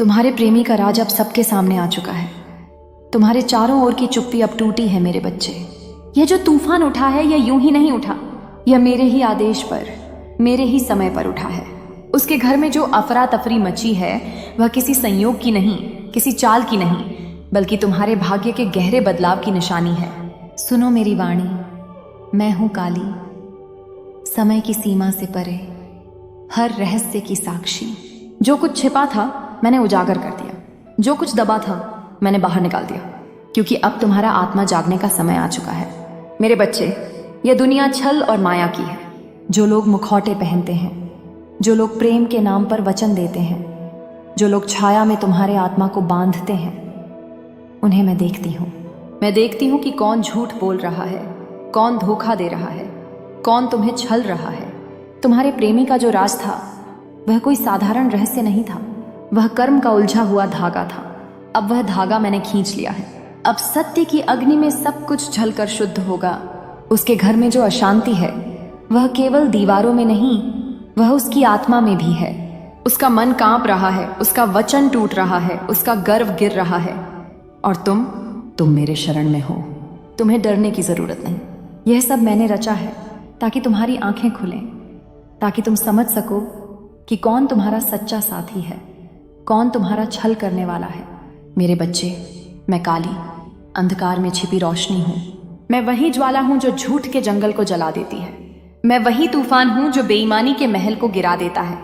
तुम्हारे प्रेमी का राज अब सबके सामने आ चुका है। तुम्हारे चारों ओर की चुप्पी अब टूटी है मेरे बच्चे। यह जो तूफान उठा है यह यूं ही नहीं उठा, यह मेरे ही आदेश पर, मेरे ही समय पर उठा है। उसके घर में जो अफरा तफरी मची है वह किसी संयोग की नहीं, किसी चाल की नहीं, बल्कि तुम्हारे भाग्य के गहरे बदलाव की निशानी है। सुनो मेरी वाणी, मैं हूं काली, समय की सीमा से परे, हर रहस्य की साक्षी। जो कुछ छिपा था मैंने उजागर कर दिया, जो कुछ दबा था मैंने बाहर निकाल दिया, क्योंकि अब तुम्हारा आत्मा जागने का समय आ चुका है। मेरे बच्चे, यह दुनिया छल और माया की है। जो लोग मुखौटे पहनते हैं, जो लोग प्रेम के नाम पर वचन देते हैं, जो लोग छाया में तुम्हारे आत्मा को बांधते हैं, उन्हें मैं देखती हूँ। मैं देखती हूँ कि कौन झूठ बोल रहा है, कौन धोखा दे रहा है, कौन तुम्हें छल रहा है। तुम्हारे प्रेमी का जो राज था वह कोई साधारण रहस्य नहीं था, वह कर्म का उलझा हुआ धागा था। अब वह धागा मैंने खींच लिया है। अब सत्य की अग्नि में सब कुछ जलकर शुद्ध होगा। उसके घर में जो अशांति है वह केवल दीवारों में नहीं, वह उसकी आत्मा में भी है। उसका मन कांप रहा है, उसका वचन टूट रहा है, उसका गर्व गिर रहा है। और तुम मेरे शरण में हो। तुम्हें डरने की जरूरत नहीं। यह सब मैंने रचा है ताकि तुम्हारी आंखें खुलें, ताकि तुम समझ सको कि कौन तुम्हारा सच्चा साथी है, कौन तुम्हारा छल करने वाला है। मेरे बच्चे, मैं काली, अंधकार में छिपी रोशनी हूं। मैं वही ज्वाला हूं जो झूठ के जंगल को जला देती है। मैं वही तूफान हूं जो बेईमानी के महल को गिरा देता है।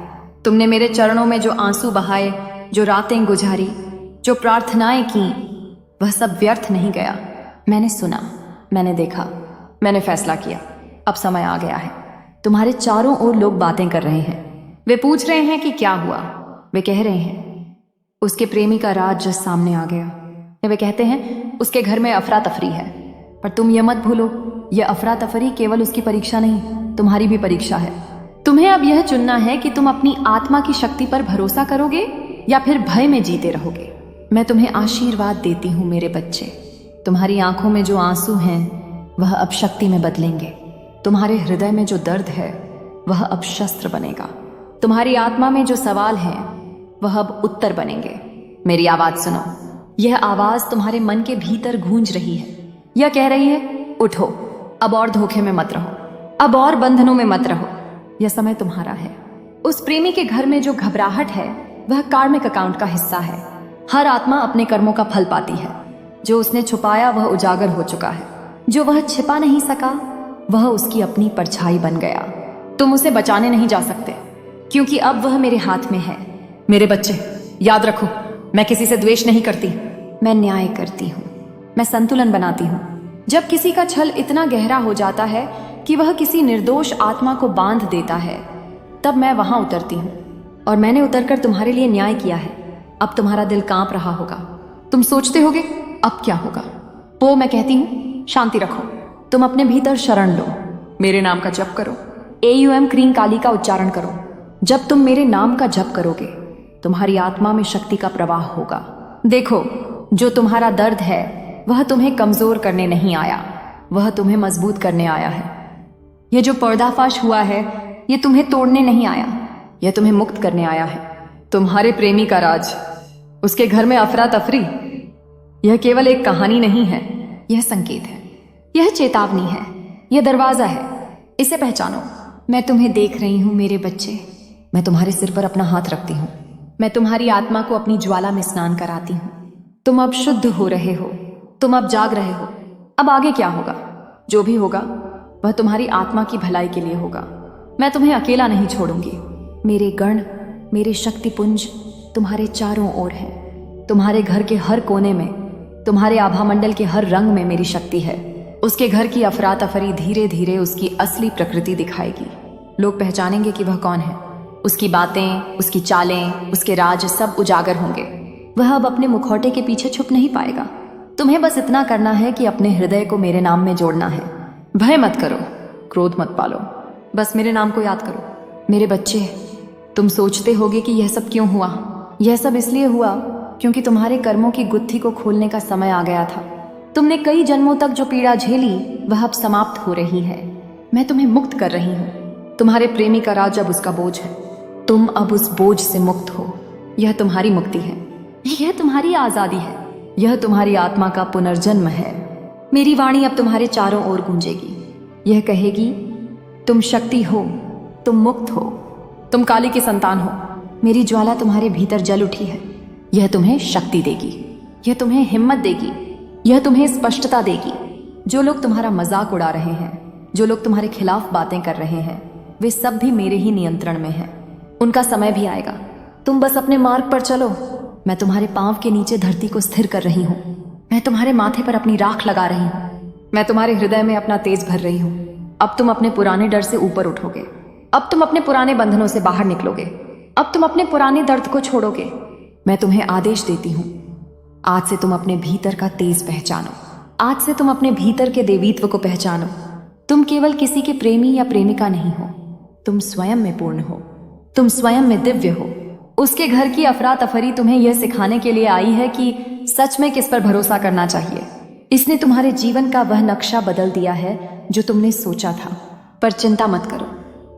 तुमने मेरे चरणों में जो आंसू बहाए, जो रातें गुजारी, जो प्रार्थनाएं की, वह सब व्यर्थ नहीं गया। मैंने सुना, मैंने देखा, मैंने फैसला किया। अब समय आ गया है। तुम्हारे चारों ओर लोग बातें कर रहे हैं। वे पूछ रहे हैं कि क्या हुआ। वे कह रहे हैं उसके प्रेमी का राज जस सामने आ गया। या वे कहते हैं उसके घर में अफरा तफरी है। पर तुम यह मत भूलो, यह अफरा तफरी केवल उसकी परीक्षा नहीं, तुम्हारी भी परीक्षा है। तुम्हें अब यह चुनना है कि तुम अपनी आत्मा की शक्ति पर भरोसा करोगे या फिर भय में जीते रहोगे। मैं तुम्हें आशीर्वाद देती हूँ मेरे बच्चे। तुम्हारी आंखों में जो आंसू हैं वह अब शक्ति में बदलेंगे। तुम्हारे हृदय में जो दर्द है वह अब शस्त्र बनेगा। तुम्हारी आत्मा में जो सवाल हैं वह अब उत्तर बनेंगे। मेरी आवाज सुनो। यह आवाज तुम्हारे मन के भीतर गूंज रही है। यह कह रही है, उठो, अब और धोखे में मत रहो, अब और बंधनों में मत रहो। यह समय तुम्हारा है। उस प्रेमी के घर में जो घबराहट है वह कार्मिक अकाउंट का हिस्सा है। हर आत्मा अपने कर्मों का फल पाती है। जो उसने छुपाया वह उजागर हो चुका है। जो वह छिपा नहीं सका वह उसकी अपनी परछाई बन गया। तुम उसे बचाने नहीं जा सकते, क्योंकि अब वह मेरे हाथ में है। मेरे बच्चे, याद रखो, मैं किसी से द्वेष नहीं करती। मैं न्याय करती हूँ, मैं संतुलन बनाती हूँ। जब किसी का छल इतना गहरा हो जाता है कि वह किसी निर्दोष आत्मा को बांध देता है, तब मैं वहां उतरती हूँ। और मैंने उतरकर तुम्हारे लिए न्याय किया है। अब तुम्हारा दिल कांप रहा होगा। तुम सोचते होगे अब क्या होगा। वो मैं कहती हूँ, शांति रखो। तुम अपने भीतर शरण लो, मेरे नाम का जप करो, AUM क्रीं काली का उच्चारण करो। जब तुम मेरे नाम का जप करोगे तुम्हारी आत्मा में शक्ति का प्रवाह होगा। देखो, जो तुम्हारा दर्द है वह तुम्हें कमजोर करने नहीं आया, वह तुम्हें मजबूत करने आया है। यह जो पर्दाफाश हुआ है यह तुम्हें तोड़ने नहीं आया, यह तुम्हें मुक्त करने आया है। तुम्हारे प्रेमी का राज, उसके घर में अफरा तफरी, यह केवल एक कहानी नहीं है, यह संकेत है, यह चेतावनी है, यह दरवाजा है। इसे पहचानो। मैं तुम्हें देख रही हूं मेरे बच्चे। मैं तुम्हारे सिर पर अपना हाथ रखती हूँ। मैं तुम्हारी आत्मा को अपनी ज्वाला में स्नान कराती हूँ। तुम अब शुद्ध हो रहे हो, तुम अब जाग रहे हो। अब आगे क्या होगा? जो भी होगा वह तुम्हारी आत्मा की भलाई के लिए होगा। मैं तुम्हें अकेला नहीं छोड़ूंगी। मेरे गण, मेरे शक्तिपुंज तुम्हारे चारों ओर हैं। तुम्हारे घर के हर कोने में, तुम्हारे आभा मंडल के हर रंग में मेरी शक्ति है। उसके घर की अफरा तफरी धीरे धीरे उसकी असली प्रकृति दिखाएगी। लोग पहचानेंगे कि वह कौन है। उसकी बातें, उसकी चालें, उसके राज सब उजागर होंगे। वह अब अपने मुखौटे के पीछे छुप नहीं पाएगा। तुम्हें बस इतना करना है कि अपने हृदय को मेरे नाम में जोड़ना है। भय मत करो, क्रोध मत पालो, बस मेरे नाम को याद करो। मेरे बच्चे, तुम सोचते होगे कि यह सब क्यों हुआ। यह सब इसलिए हुआ क्योंकि तुम्हारे कर्मों की गुत्थी को खोलने का समय आ गया था। तुमने कई जन्मों तक जो पीड़ा झेली वह अब समाप्त हो रही है। मैं तुम्हें मुक्त कर रही हूँ। तुम्हारे प्रेमी का राज अब उसका बोझ है। तुम अब उस बोझ से मुक्त हो। यह तुम्हारी मुक्ति है। यह तुम्हारी आजादी है, यह तुम्हारी आत्मा का पुनर्जन्म है। मेरी वाणी अब तुम्हारे चारों ओर गूंजेगी। यह कहेगी, तुम शक्ति हो, तुम मुक्त हो, तुम काली की संतान हो। मेरी ज्वाला तुम्हारे भीतर जल उठी है। यह तुम्हें शक्ति देगी, यह तुम्हें हिम्मत देगी, यह तुम्हें स्पष्टता देगी। जो लोग तुम्हारा मजाक उड़ा रहे हैं, जो लोग तुम्हारे खिलाफ बातें कर रहे हैं, वे सब भी मेरे ही नियंत्रण में हैं। उनका समय भी आएगा। तुम बस अपने मार्ग पर चलो। मैं तुम्हारे पांव के नीचे धरती को स्थिर कर रही हूँ। मैं तुम्हारे माथे पर अपनी राख लगा रही हूँ। मैं तुम्हारे हृदय में अपना तेज भर रही हूँ। अब तुम अपने पुराने डर से ऊपर उठोगे। अब तुम अपने पुराने बंधनों से बाहर निकलोगे। अब तुम अपने पुराने दर्द को छोड़ोगे। मैं तुम्हें आदेश देती हूँ, आज से तुम अपने भीतर का तेज पहचानो। आज से तुम अपने भीतर के देवीत्व को पहचानो। तुम केवल किसी के प्रेमी या प्रेमिका नहीं हो, तुम स्वयं में पूर्ण हो, तुम स्वयं में दिव्य हो। उसके घर की अफरा तफरी तुम्हें यह सिखाने के लिए आई है कि सच में किस पर भरोसा करना चाहिए। इसने तुम्हारे जीवन का वह नक्शा बदल दिया है जो तुमने सोचा था। पर चिंता मत करो,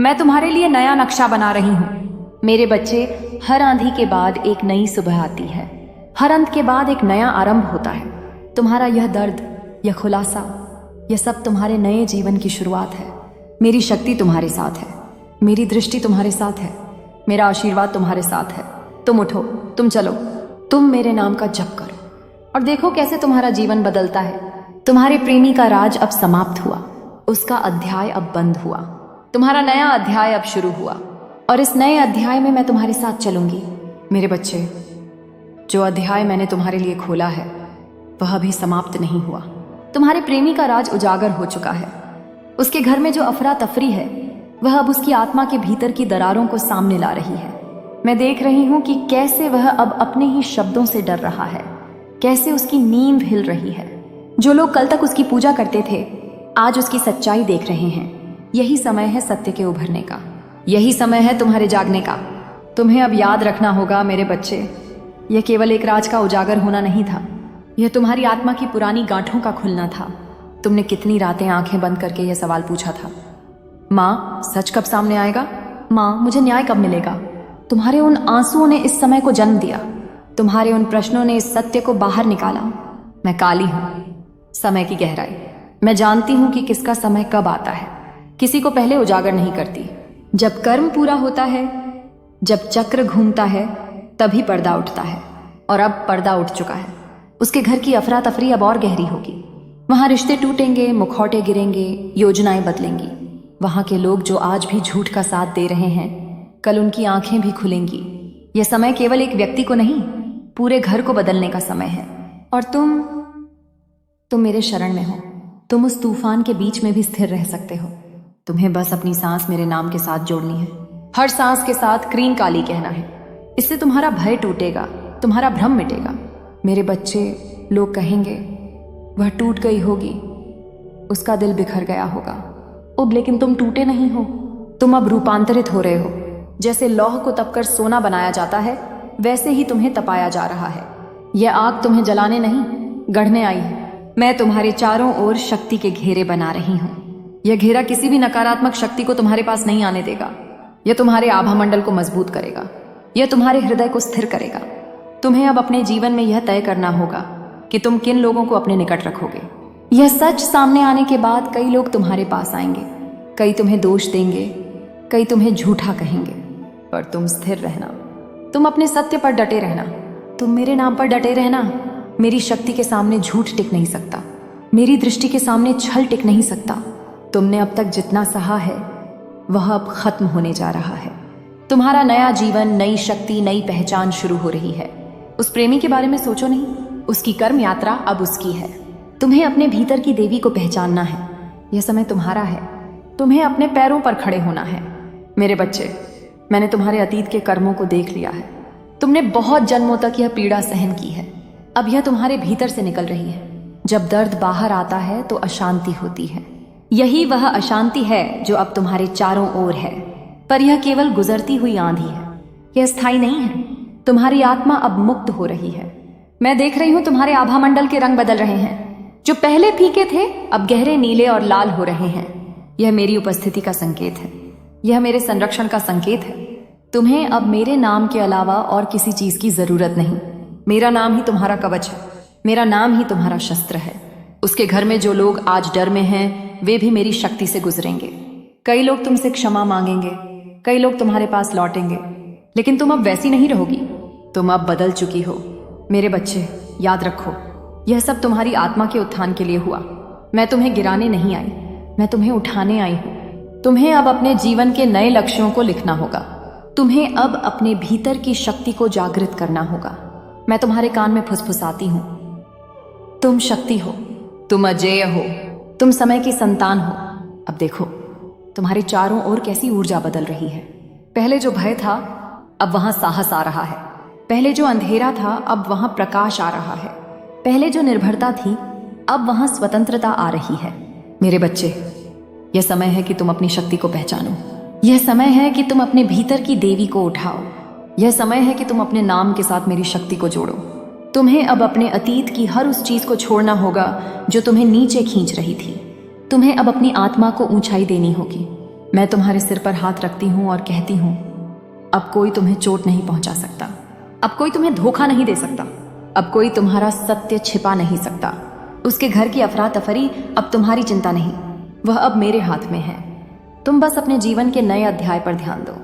मैं तुम्हारे लिए नया नक्शा बना रही हूँ। मेरे बच्चे, हर आंधी के बाद एक नई सुबह आती है। हर अंत के बाद एक नया आरंभ होता है। तुम्हारा यह दर्द, यह खुलासा, यह सब तुम्हारे नए जीवन की शुरुआत है। मेरी शक्ति तुम्हारे साथ है, मेरी दृष्टि तुम्हारे साथ है, मेरा आशीर्वाद तुम्हारे साथ है। तुम उठो, तुम चलो, तुम मेरे नाम का जप करो और देखो कैसे तुम्हारा जीवन बदलता है। तुम्हारे प्रेमी का राज अब समाप्त हुआ, उसका अध्याय अब बंद हुआ। तुम्हारा नया अध्याय अब शुरू हुआ और इस नए अध्याय में मैं तुम्हारे साथ चलूंगी। मेरे बच्चे, जो अध्याय मैंने तुम्हारे लिए खोला है वह अभी समाप्त नहीं हुआ। तुम्हारे प्रेमी का राज उजागर हो चुका है। उसके घर में जो अफरा तफरी है वह अब उसकी आत्मा के भीतर की दरारों को सामने ला रही है। मैं देख रही हूं कि कैसे वह अब अपने ही शब्दों से डर रहा है, कैसे उसकी नींव हिल रही है। जो लोग कल तक उसकी पूजा करते थे आज उसकी सच्चाई देख रहे हैं। यही समय है सत्य के उभरने का, यही समय है तुम्हारे जागने का। तुम्हें अब याद रखना होगा मेरे बच्चे, यह केवल एक राज का उजागर होना नहीं था, यह तुम्हारी आत्मा की पुरानी गांठों का खुलना था। तुमने कितनी रातें आंखें बंद करके यह सवाल पूछा था, माँ सच कब सामने आएगा, माँ मुझे न्याय कब मिलेगा। तुम्हारे उन आंसुओं ने इस समय को जन्म दिया, तुम्हारे उन प्रश्नों ने इस सत्य को बाहर निकाला। मैं काली हूं, समय की गहराई। मैं जानती हूं कि किसका समय कब आता है। किसी को पहले उजागर नहीं करती। जब कर्म पूरा होता है, जब चक्र घूमता है, तभी पर्दा उठता है। और अब पर्दा उठ चुका है। उसके घर की अफरा तफरी अब और गहरी होगी। वहां रिश्ते टूटेंगे, मुखौटे गिरेंगे, योजनाएं बदलेंगी। वहां के लोग जो आज भी झूठ का साथ दे रहे हैं, कल उनकी आंखें भी खुलेंगी। यह समय केवल एक व्यक्ति को नहीं, पूरे घर को बदलने का समय है। और तुम मेरे शरण में हो। तुम उस तूफान के बीच में भी स्थिर रह सकते हो। तुम्हें बस अपनी सांस मेरे नाम के साथ जोड़नी है। हर सांस के साथ क्रीम काली कहना है। इससे तुम्हारा भय टूटेगा, तुम्हारा भ्रम मिटेगा। मेरे बच्चे, लोग कहेंगे वह टूट गई होगी, उसका दिल बिखर गया होगा। अब लेकिन तुम टूटे नहीं हो। तुम अब रूपांतरित हो रहे हो। जैसे लौह को तपकर सोना बनाया जाता है, वैसे ही तुम्हें तपाया जा रहा है। यह आग तुम्हें जलाने नहीं, गढ़ने आई है। मैं तुम्हारे चारों ओर शक्ति के घेरे बना रही हूँ। यह घेरा किसी भी नकारात्मक शक्ति को तुम्हारे पास नहीं आने देगा। यह तुम्हारे आभा मंडल को मजबूत करेगा। यह तुम्हारे हृदय को स्थिर करेगा। तुम्हें अब अपने जीवन में यह तय करना होगा कि तुम किन लोगों को अपने निकट रखोगे। यह सच सामने आने के बाद कई लोग तुम्हारे पास आएंगे, कई तुम्हें दोष देंगे, कई तुम्हें झूठा कहेंगे, पर तुम स्थिर रहना। तुम अपने सत्य पर डटे रहना। तुम मेरे नाम पर डटे रहना। मेरी शक्ति के सामने झूठ टिक नहीं सकता। मेरी दृष्टि के सामने छल टिक नहीं सकता। तुमने अब तक जितना सहा है वह अब खत्म होने जा रहा है। तुम्हारा नया जीवन, नई शक्ति, नई पहचान शुरू हो रही है। उस प्रेमी के बारे में सोचो नहीं, उसकी कर्म यात्रा अब उसकी है। तुम्हें अपने भीतर की देवी को पहचानना है। यह समय तुम्हारा है। तुम्हें अपने पैरों पर खड़े होना है। मेरे बच्चे, मैंने तुम्हारे अतीत के कर्मों को देख लिया है। तुमने बहुत जन्मों तक यह पीड़ा सहन की है। अब यह तुम्हारे भीतर से निकल रही है। जब दर्द बाहर आता है तो अशांति होती है। यही वह अशांति है जो अब तुम्हारे चारों ओर है। पर यह केवल गुजरती हुई आंधी है, यह स्थायी नहीं है। तुम्हारी आत्मा अब मुक्त हो रही है। मैं देख रही हूं तुम्हारे आभा मंडल के रंग बदल रहे हैं। जो पहले फीके थे अब गहरे नीले और लाल हो रहे हैं। यह मेरी उपस्थिति का संकेत है। यह मेरे संरक्षण का संकेत है। तुम्हें अब मेरे नाम के अलावा और किसी चीज की जरूरत नहीं। मेरा नाम ही तुम्हारा कवच है, मेरा नाम ही तुम्हारा शस्त्र है। उसके घर में जो लोग आज डर में हैं वे भी मेरी शक्ति से गुजरेंगे। कई लोग तुमसे क्षमा मांगेंगे, कई लोग तुम्हारे पास लौटेंगे, लेकिन तुम अब वैसी नहीं रहोगी। तुम अब बदल चुकी हो। मेरे बच्चे, याद रखो, यह सब तुम्हारी आत्मा के उत्थान के लिए हुआ। मैं तुम्हें गिराने नहीं आई, मैं तुम्हें उठाने आई हूं। तुम्हें अब अपने जीवन के नए लक्ष्यों को लिखना होगा। तुम्हें अब अपने भीतर की शक्ति को जागृत करना होगा। मैं तुम्हारे कान में फुसफुसाती हूं, तुम शक्ति हो, तुम अजेय हो, तुम समय की संतान हो। अब देखो, तुम्हारे चारों ओर कैसी ऊर्जा बदल रही है। पहले जो भय था अब वहां साहस आ रहा है। पहले जो अंधेरा था अब वहां प्रकाश आ रहा है। पहले जो निर्भरता थी अब वहां स्वतंत्रता आ रही है। मेरे बच्चे, यह समय है कि तुम अपनी शक्ति को पहचानो। यह समय है कि तुम अपने भीतर की देवी को उठाओ। यह समय है कि तुम अपने नाम के साथ मेरी शक्ति को जोड़ो। तुम्हें अब अपने अतीत की हर उस चीज को छोड़ना होगा जो तुम्हें नीचे खींच रही थी। तुम्हें अब अपनी आत्मा को ऊंचाई देनी होगी। मैं तुम्हारे सिर पर हाथ रखती हूं और कहती हूं, अब कोई तुम्हें चोट नहीं पहुंचा सकता, अब कोई तुम्हें धोखा नहीं दे सकता, अब कोई तुम्हारा सत्य छिपा नहीं सकता। उसके घर की अफरा तफरी अब तुम्हारी चिंता नहीं, वह अब मेरे हाथ में है। तुम बस अपने जीवन के नए अध्याय पर ध्यान दो।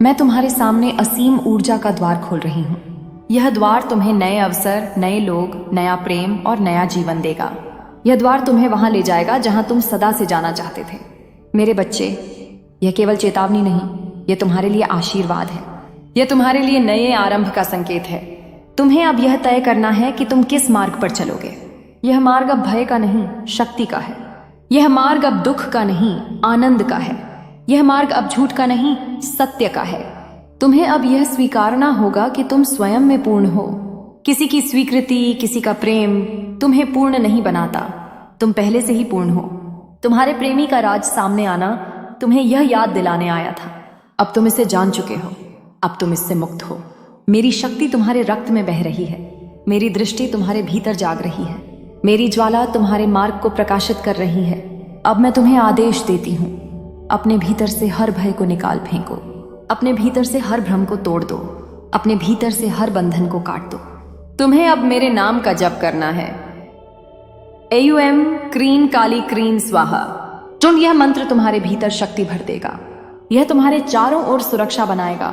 मैं तुम्हारे सामने असीम ऊर्जा का द्वार खोल रही हूँ। यह द्वार तुम्हें नए अवसर, नए लोग, नया प्रेम और नया जीवन देगा। यह द्वार तुम्हें वहां ले जाएगा जहां तुम सदा से जाना चाहते थे। मेरे बच्चे, यह केवल चेतावनी नहीं, यह तुम्हारे लिए आशीर्वाद है। यह तुम्हारे लिए नए आरंभ का संकेत है। तुम्हें अब यह तय करना है कि तुम किस मार्ग पर चलोगे। यह मार्ग अब भय का नहीं, शक्ति का है। यह मार्ग अब दुख का नहीं, आनंद का है। यह मार्ग अब झूठ का नहीं, सत्य का है। तुम्हें अब यह स्वीकारना होगा कि तुम स्वयं में पूर्ण हो। किसी की स्वीकृति, किसी का प्रेम तुम्हें पूर्ण नहीं बनाता। तुम पहले से ही पूर्ण हो। तुम्हारे प्रेमी का राज सामने आना तुम्हें यह याद दिलाने आया था। अब तुम इसे जान चुके हो, अब तुम इससे मुक्त हो। मेरी शक्ति तुम्हारे रक्त में बह रही है। मेरी दृष्टि तुम्हारे भीतर जाग रही है। मेरी ज्वाला तुम्हारे मार्ग को प्रकाशित कर रही है। अब मैं तुम्हें आदेश देती हूँ, अपने भीतर से हर भय को निकाल फेंको। अपने भीतर से हर भ्रम को तोड़ दो। अपने भीतर से हर बंधन को काट दो। तुम्हें अब मेरे नाम का जप करना है। एयुएम क्रीन काली क्रीन स्वाहा। चुन यह मंत्र तुम्हारे भीतर शक्ति भर देगा। यह तुम्हारे चारों ओर सुरक्षा बनाएगा।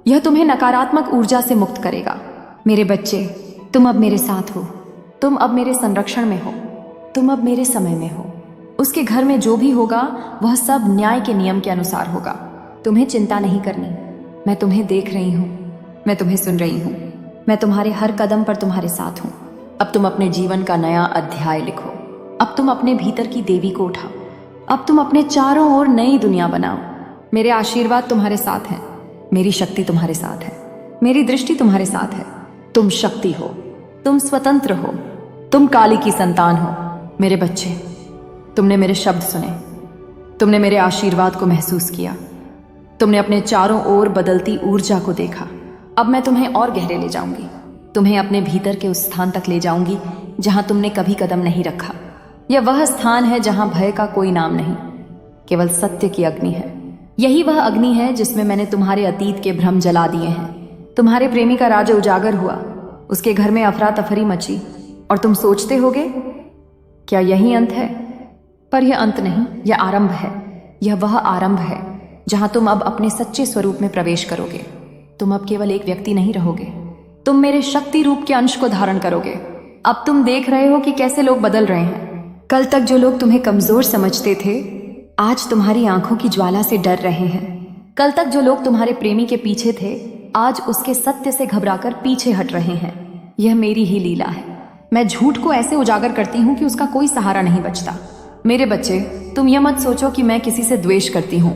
यह तुम्हें नकारात्मक ऊर्जा से मुक्त करेगा। मेरे बच्चे, तुम अब मेरे साथ हो। तुम अब मेरे संरक्षण में हो। तुम अब मेरे समय में हो। उसके घर में जो भी होगा वह सब न्याय के नियम के अनुसार होगा। तुम्हें चिंता नहीं करनी। मैं तुम्हें देख रही हूं, मैं तुम्हें सुन रही हूं। मैं तुम्हारे हर कदम पर तुम्हारे साथ हूं। अब तुम अपने जीवन का नया अध्याय लिखो। अब तुम अपने भीतर की देवी को उठाओ। अब तुम अपने चारों ओर नई दुनिया बनाओ। मेरे आशीर्वाद तुम्हारे साथ हैं। मेरी शक्ति तुम्हारे साथ है। मेरी दृष्टि तुम्हारे साथ है। तुम शक्ति हो। तुम स्वतंत्र हो। तुम काली की संतान हो। मेरे बच्चे, तुमने मेरे शब्द सुने। तुमने मेरे आशीर्वाद को महसूस किया। तुमने अपने चारों ओर बदलती ऊर्जा को देखा। अब मैं तुम्हें और गहरे ले जाऊंगी। तुम्हें अपने भीतर के उस स्थान तक ले जाऊंगी जहां तुमने कभी कदम नहीं रखा। यह वह स्थान है जहां भय का कोई नाम नहीं, केवल सत्य की अग्नि है। यही वह अग्नि है जिसमें मैंने तुम्हारे अतीत के भ्रम जला दिए हैं। तुम्हारे प्रेमी का राज उजागर हुआ। उसके घर में अफरा तफरी मची और तुम सोचते होगे, क्या यही अंत है? पर यह अंत नहीं, यह आरंभ है। यह वह आरंभ है जहां तुम अब अपने सच्चे स्वरूप में प्रवेश करोगे। तुम अब केवल एक व्यक्ति नहीं रहोगे, तुम मेरे शक्ति रूप के अंश को धारण करोगे। अब तुम देख रहे हो कि कैसे लोग बदल रहे हैं। कल तक जो लोग तुम्हें कमजोर समझते थे, आज तुम्हारी आंखों की ज्वाला से डर रहे हैं। कल तक जो लोग तुम्हारे प्रेमी के पीछे थे, आज उसके सत्य से घबराकर पीछे हट रहे हैं। यह मेरी ही लीला है। मैं झूठ को ऐसे उजागर करती हूं कि उसका कोई सहारा नहीं बचता। मेरे बच्चे, तुम यह मत सोचो कि मैं किसी से द्वेष करती हूँ।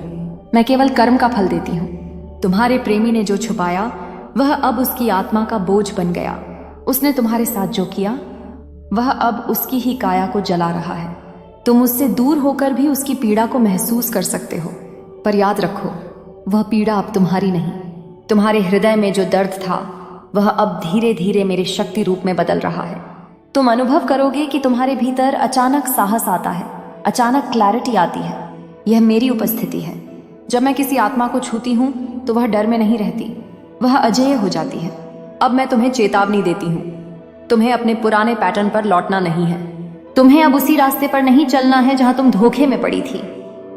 मैं केवल कर्म का फल देती हूँ। तुम्हारे प्रेमी ने जो छुपाया वह अब उसकी आत्मा का बोझ बन गया। उसने तुम्हारे साथ जो किया वह अब उसकी ही काया को जला रहा है। तुम उससे दूर होकर भी उसकी पीड़ा को महसूस कर सकते हो, पर याद रखो, वह पीड़ा अब तुम्हारी नहीं। तुम्हारे हृदय में जो दर्द था वह अब धीरे धीरे मेरे शक्ति रूप में बदल रहा है। तुम अनुभव करोगे कि तुम्हारे भीतर अचानक साहस आता है, अचानक क्लैरिटी आती है। यह मेरी उपस्थिति है। जब मैं किसी आत्मा को छूती हूँ तो वह डर में नहीं रहती, वह अजेय हो जाती है। अब मैं तुम्हें चेतावनी देती हूँ, तुम्हें अपने पुराने पैटर्न पर लौटना नहीं है। तुम्हें अब उसी रास्ते पर नहीं चलना है जहां तुम धोखे में पड़ी थी।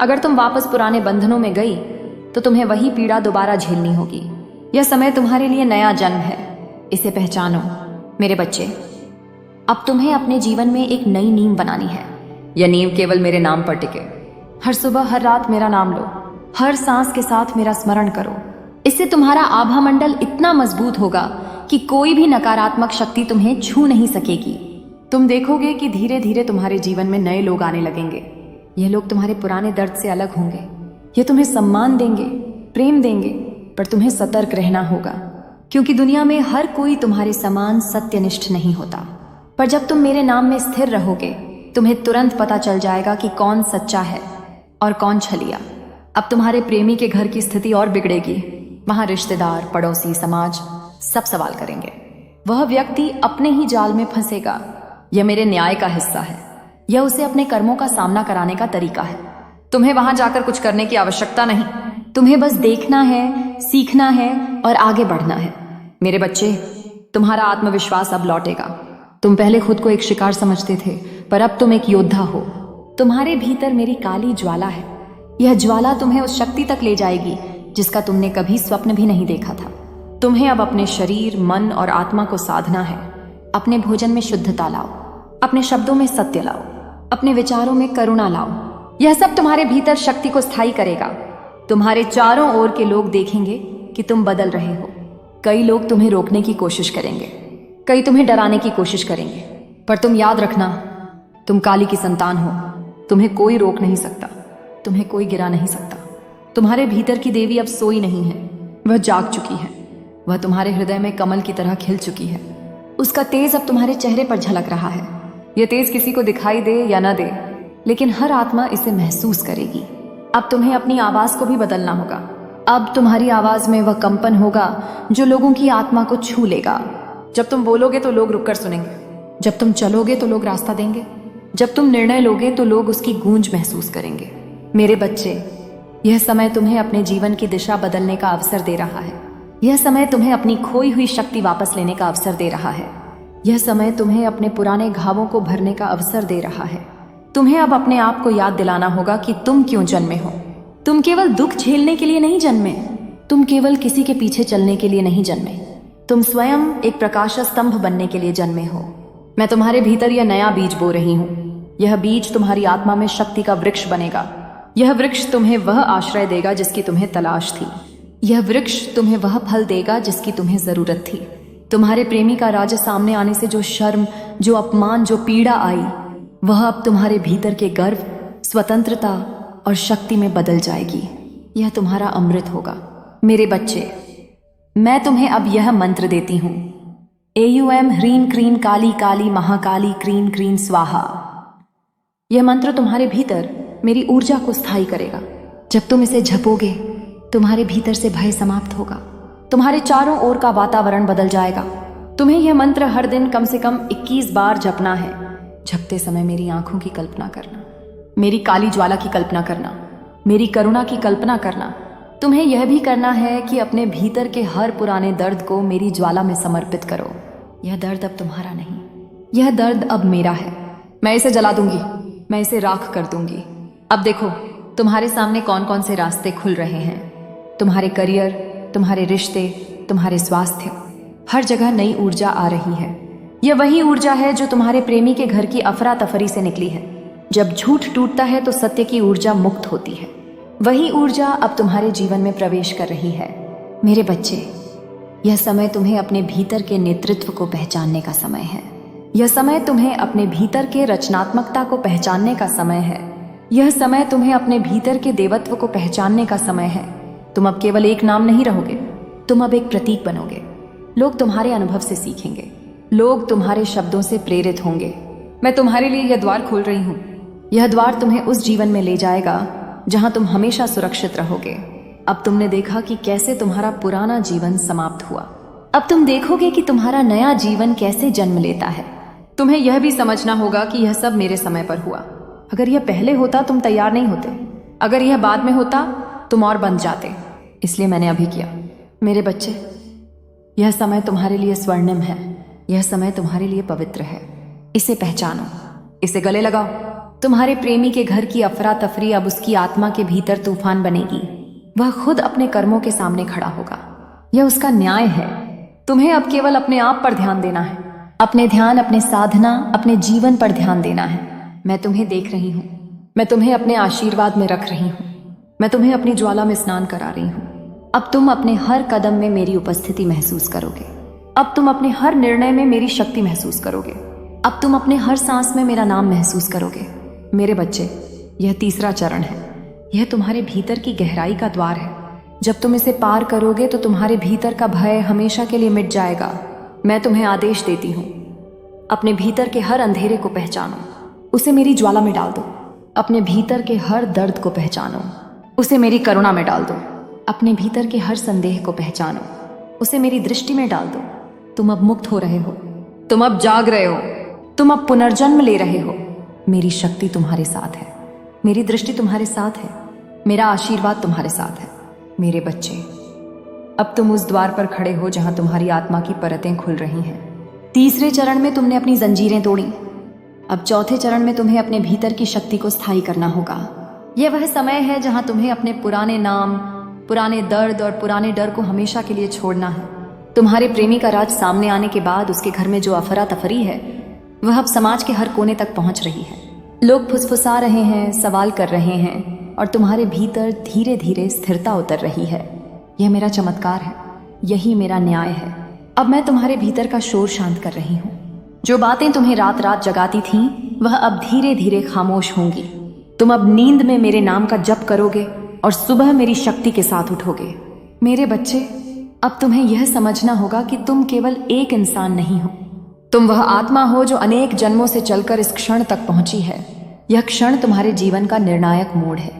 अगर तुम वापस पुराने बंधनों में गई तो तुम्हें वही पीड़ा दोबारा झेलनी होगी। यह समय तुम्हारे लिए नया जन्म है, इसे पहचानो मेरे बच्चे। अब तुम्हें अपने जीवन में एक नई नींव बनानी है। यह नींव केवल मेरे नाम पर टिके। हर सुबह हर रात मेरा नाम लो, हर सांस के साथ मेरा स्मरण करो। इससे तुम्हारा आभा मंडल इतना मजबूत होगा कि कोई भी नकारात्मक शक्ति तुम्हें छू नहीं सकेगी। तुम देखोगे कि धीरे धीरे तुम्हारे जीवन में नए लोग आने लगेंगे। यह लोग तुम्हारे पुराने दर्द से अलग होंगे। ये तुम्हें सम्मान देंगे, प्रेम देंगे, पर तुम्हें सतर्क रहना होगा, क्योंकि दुनिया में हर कोई तुम्हारे समान सत्यनिष्ठ नहीं होता। पर जब तुम मेरे नाम में स्थिर रहोगे, तुम्हें तुरंत पता चल जाएगा कि कौन सच्चा है और कौन छलिया। अब तुम्हारे प्रेमी के घर की स्थिति और बिगड़ेगी। वहां रिश्तेदार, पड़ोसी, समाज सब सवाल करेंगे। वह व्यक्ति अपने ही जाल में फंसेगा। यह मेरे न्याय का हिस्सा है। यह उसे अपने कर्मों का सामना कराने का तरीका है। तुम्हें वहां जाकर कुछ करने की आवश्यकता नहीं। तुम्हें बस देखना है, सीखना है और आगे बढ़ना है। मेरे बच्चे, तुम्हारा आत्मविश्वास अब लौटेगा। तुम पहले खुद को एक शिकार समझते थे, पर अब तुम एक योद्धा हो। तुम्हारे भीतर मेरी काली ज्वाला है। यह ज्वाला तुम्हें उस शक्ति तक ले जाएगी जिसका तुमने कभी स्वप्न भी नहीं देखा था। तुम्हें अब अपने शरीर, मन और आत्मा को साधना है। अपने भोजन में शुद्धता लाओ, अपने शब्दों में सत्य लाओ, अपने विचारों में करुणा लाओ। यह सब तुम्हारे भीतर शक्ति को स्थायी करेगा। तुम्हारे चारों ओर के लोग देखेंगे कि तुम बदल रहे हो। कई लोग तुम्हें रोकने की कोशिश करेंगे, कई तुम्हें डराने की कोशिश करेंगे, पर तुम याद रखना, तुम काली की संतान हो। तुम्हें कोई रोक नहीं सकता, तुम्हें कोई गिरा नहीं सकता। तुम्हारे भीतर की देवी अब सोई नहीं है, वह जाग चुकी है। वह तुम्हारे हृदय में कमल की तरह खिल चुकी है। उसका तेज अब तुम्हारे चेहरे पर झलक रहा है। यह तेज किसी को दिखाई दे या न दे, लेकिन हर आत्मा इसे महसूस करेगी। अब तुम्हें अपनी आवाज को भी बदलना होगा। अब तुम्हारी आवाज में वह कंपन होगा जो लोगों की आत्मा को छू लेगा। जब तुम बोलोगे तो लोग रुककर सुनेंगे। जब तुम चलोगे तो लोग रास्ता देंगे। जब तुम निर्णय लोगे तो लोग उसकी गूंज महसूस करेंगे। मेरे बच्चे, यह समय तुम्हें अपने जीवन की दिशा बदलने का अवसर दे रहा है। यह समय तुम्हें अपनी खोई हुई शक्ति वापस लेने का अवसर दे रहा है। यह समय तुम्हें अपने पुराने घावों को भरने का अवसर दे रहा है। तुम्हें अब अपने आप को याद दिलाना होगा कि तुम क्यों जन्मे हो। तुम केवल दुख झेलने के लिए नहीं जन्मे। तुम केवल किसी के पीछे चलने के लिए नहीं जन्मे। तुम स्वयं एक प्रकाश स्तंभ बनने के लिए जन्मे हो। मैं तुम्हारे भीतर यह नया बीज बो रही हूँ। यह बीज तुम्हारी आत्मा में शक्ति का वृक्ष बनेगा। यह वृक्ष तुम्हें वह आश्रय देगा जिसकी तुम्हें तलाश थी। यह वृक्ष तुम्हें वह फल देगा जिसकी तुम्हें जरूरत थी। तुम्हारे प्रेमी का राज्य सामने आने से जो शर्म, जो अपमान, जो पीड़ा आई, वह अब तुम्हारे भीतर के गर्व, स्वतंत्रता और शक्ति में बदल जाएगी। यह तुम्हारा अमृत होगा। मेरे बच्चे, मैं तुम्हें अब यह मंत्र देती हूं। AUM ह्रीं क्रीं काली काली महाकाली क्रीं क्रीं स्वाहा। यह मंत्र तुम्हारे भीतर मेरी ऊर्जा को स्थायी करेगा। जब तुम इसे जपोगे, तुम्हारे भीतर से भय समाप्त होगा। तुम्हारे चारों ओर का वातावरण बदल जाएगा। तुम्हें यह मंत्र हर दिन कम से कम 21 बार जपना है। जपते समय मेरी आंखों की कल्पना करना, मेरी काली ज्वाला की कल्पना करना, मेरी करुणा की कल्पना करना। तुम्हें यह भी करना है कि अपने भीतर के हर पुराने दर्द को मेरी ज्वाला में समर्पित करो। यह दर्द अब तुम्हारा नहीं, यह दर्द अब मेरा है। मैं इसे जला दूंगी, मैं इसे राख कर दूंगी। अब देखो, तुम्हारे सामने कौन कौन से रास्ते खुल रहे हैं। तुम्हारे करियर, तुम्हारे रिश्ते, तुम्हारे स्वास्थ्य, हर जगह नई ऊर्जा आ रही है। यह वही ऊर्जा है जो तुम्हारे प्रेमी के घर की अफरा तफरी से निकली है। जब झूठ टूटता है तो सत्य की ऊर्जा मुक्त होती है। वही ऊर्जा अब तुम्हारे जीवन में प्रवेश कर रही है। मेरे बच्चे, यह समय तुम्हें अपने भीतर के नेतृत्व को पहचानने का समय है। यह समय तुम्हें अपने भीतर के रचनात्मकता को पहचानने का समय है। यह समय तुम्हें अपने भीतर के देवत्व को पहचानने का समय है। तुम अब केवल एक नाम नहीं रहोगे, तुम अब एक प्रतीक बनोगे। लोग तुम्हारे अनुभव से सीखेंगे, लोग तुम्हारे शब्दों से प्रेरित होंगे। मैं तुम्हारे लिए यह द्वार खोल रही हूँ। यह द्वार तुम्हें उस जीवन में ले जाएगा जहां तुम हमेशा सुरक्षित रहोगे। अब तुमने देखा कि कैसे तुम्हारा पुराना जीवन समाप्त हुआ। अब तुम देखोगे कि तुम्हारा नया जीवन कैसे जन्म लेता है। तुम्हें यह भी समझना होगा कि यह सब मेरे समय पर हुआ। अगर यह पहले होता तुम तैयार नहीं होते, अगर यह बाद में होता तुम और बंध जाते। इसलिए मैंने अभी किया। मेरे बच्चे, यह समय तुम्हारे लिए स्वर्णिम है, यह समय तुम्हारे लिए पवित्र है। इसे पहचानो, इसे गले लगाओ। तुम्हारे प्रेमी के घर की अफरा तफरी अब उसकी आत्मा के भीतर तूफान बनेगी। वह खुद अपने कर्मों के सामने खड़ा होगा। यह उसका न्याय है। तुम्हें अब केवल अपने आप पर ध्यान देना है, अपने ध्यान, अपने साधना, अपने जीवन पर ध्यान देना है। मैं तुम्हें देख रही हूँ, मैं तुम्हें अपने आशीर्वाद में रख रही हूँ, मैं तुम्हें अपनी ज्वाला में स्नान करा रही हूँ। अब तुम अपने हर कदम में मेरी उपस्थिति महसूस करोगे। अब तुम अपने हर निर्णय में मेरी शक्ति महसूस करोगे। अब तुम अपने हर सांस में मेरा नाम महसूस करोगे। मेरे बच्चे, यह तीसरा चरण है। यह तुम्हारे भीतर की गहराई का द्वार है। जब तुम इसे पार करोगे तो तुम्हारे भीतर का भय हमेशा के लिए मिट जाएगा। मैं तुम्हें आदेश देती हूँ, अपने भीतर के हर अंधेरे को पहचानो, उसे मेरी ज्वाला में डाल दो। अपने भीतर के हर दर्द को पहचानो, उसे मेरी करुणा में डाल दो। अपने भीतर के हर संदेह को पहचानो, उसे मेरी दृष्टि में डाल दो। तुम अब मुक्त हो रहे हो, तुम अब जाग रहे हो, तुम अब पुनर्जन्म ले रहे हो। मेरी शक्ति तुम्हारे साथ है, मेरी दृष्टि तुम्हारे साथ है, मेरा आशीर्वाद तुम्हारे साथ है। मेरे बच्चे, अब तुम उस द्वार पर खड़े हो जहां तुम्हारी आत्मा की परतें खुल रही हैं। तीसरे चरण में तुमने अपनी जंजीरें तोड़ी। अब चौथे चरण में तुम्हें अपने भीतर की शक्ति को स्थायी करना होगा। यह वह समय है जहां तुम्हें अपने पुराने नाम, पुराने दर्द और पुराने डर को हमेशा के लिए छोड़ना है। तुम्हारे प्रेमी का राज सामने आने के बाद उसके घर में जो अफरा तफरी है, वह अब समाज के हर कोने तक पहुंच रही है। लोग फुसफुसा रहे हैं, सवाल कर रहे हैं, और तुम्हारे भीतर धीरे धीरे स्थिरता उतर रही है। यह मेरा चमत्कार है, यही मेरा न्याय है। अब मैं तुम्हारे भीतर का शोर शांत कर रही हूँ। जो बातें तुम्हें रात रात जगाती थीं, वह अब धीरे धीरे खामोश होंगी। तुम अब नींद में मेरे नाम का जप करोगे और सुबह मेरी शक्ति के साथ उठोगे। मेरे बच्चे, अब तुम्हें यह समझना होगा कि तुम केवल एक इंसान नहीं हो, तुम वह आत्मा हो जो अनेक जन्मों से चलकर इस क्षण तक पहुंची है। यह क्षण तुम्हारे जीवन का निर्णायक मोड़ है।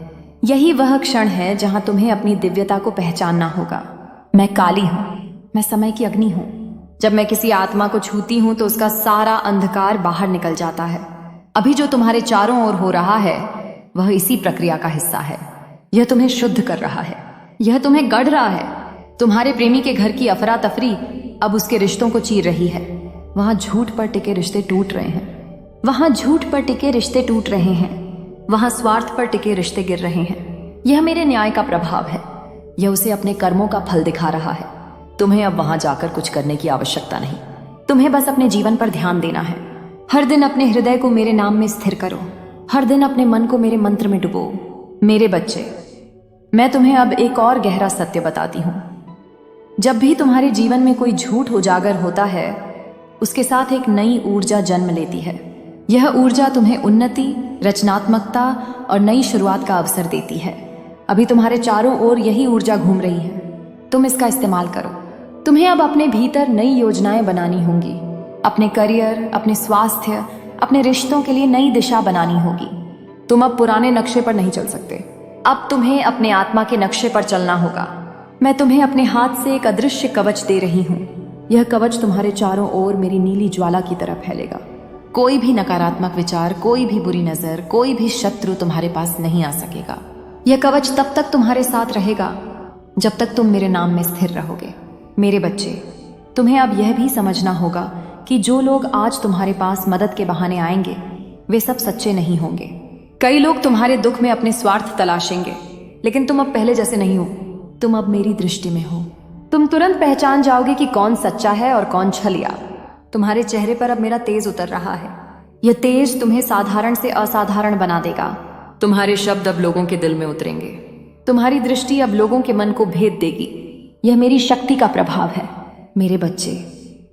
यही वह क्षण है जहां तुम्हें अपनी दिव्यता को पहचानना होगा। मैं काली हूं, मैं समय की अग्नि हूं। जब मैं किसी आत्मा को छूती हूं तो उसका सारा अंधकार बाहर निकल जाता है। अभी जो तुम्हारे चारों ओर हो रहा है, वह इसी प्रक्रिया का हिस्सा है। यह तुम्हें शुद्ध कर रहा है, यह तुम्हें गढ़ रहा है। तुम्हारे प्रेमी के घर की अफरा तफरी अब उसके रिश्तों को चीर रही है। वहां झूठ पर टिके रिश्ते टूट रहे हैं, वहां झूठ पर टिके रिश्ते टूट रहे हैं, वहां स्वार्थ पर टिके रिश्ते गिर रहे हैं। यह मेरे न्याय का प्रभाव है, यह उसे अपने कर्मों का फल दिखा रहा है। तुम्हें अब वहां जाकर कुछ करने की आवश्यकता नहीं, तुम्हें बस अपने जीवन पर ध्यान देना है। हर दिन अपने हृदय को मेरे नाम में स्थिर करो, हर दिन अपने मन को मेरे मंत्र में डुबो। मेरे बच्चे, मैं तुम्हें अब एक और गहरा सत्य बताती हूं। जब भी तुम्हारे जीवन में कोई झूठ उजागर होता है, उसके साथ एक नई ऊर्जा जन्म लेती है। यह ऊर्जा तुम्हें उन्नति, रचनात्मकता और नई शुरुआत का अवसर देती है। अभी तुम्हारे चारों ओर यही ऊर्जा घूम रही है, तुम इसका इस्तेमाल करो। तुम्हें अब अपने भीतर नई योजनाएं बनानी होंगी, अपने करियर, अपने स्वास्थ्य, अपने रिश्तों के लिए नई दिशा बनानी होगी। तुम अब पुराने नक्शे पर नहीं चल सकते, अब तुम्हें अपने आत्मा के नक्शे पर चलना होगा। मैं तुम्हें अपने हाथ से एक अदृश्य कवच दे रही हूँ। यह कवच तुम्हारे चारों ओर मेरी नीली ज्वाला की तरह फैलेगा। कोई भी नकारात्मक विचार, कोई भी बुरी नजर, कोई भी शत्रु तुम्हारे पास नहीं आ सकेगा। यह कवच तब तक तुम्हारे साथ रहेगा जब तक तुम मेरे नाम में स्थिर रहोगे। मेरे बच्चे, तुम्हें अब यह भी समझना होगा कि जो लोग आज तुम्हारे पास मदद के बहाने आएंगे, वे सब सच्चे नहीं होंगे। कई लोग तुम्हारे दुख में अपने स्वार्थ तलाशेंगे, लेकिन तुम अब पहले जैसे नहीं हो। तुम अब मेरी दृष्टि में हो। तुम तुरंत पहचान जाओगे कि कौन सच्चा है और कौन छलिया। तुम्हारे चेहरे पर अब मेरा तेज उतर रहा है। यह तेज तुम्हें साधारण से असाधारण बना देगा। तुम्हारे शब्द अब लोगों के दिल में उतरेंगे, तुम्हारी दृष्टि अब लोगों के मन को भेद देगी। यह मेरी शक्ति का प्रभाव है। मेरे बच्चे,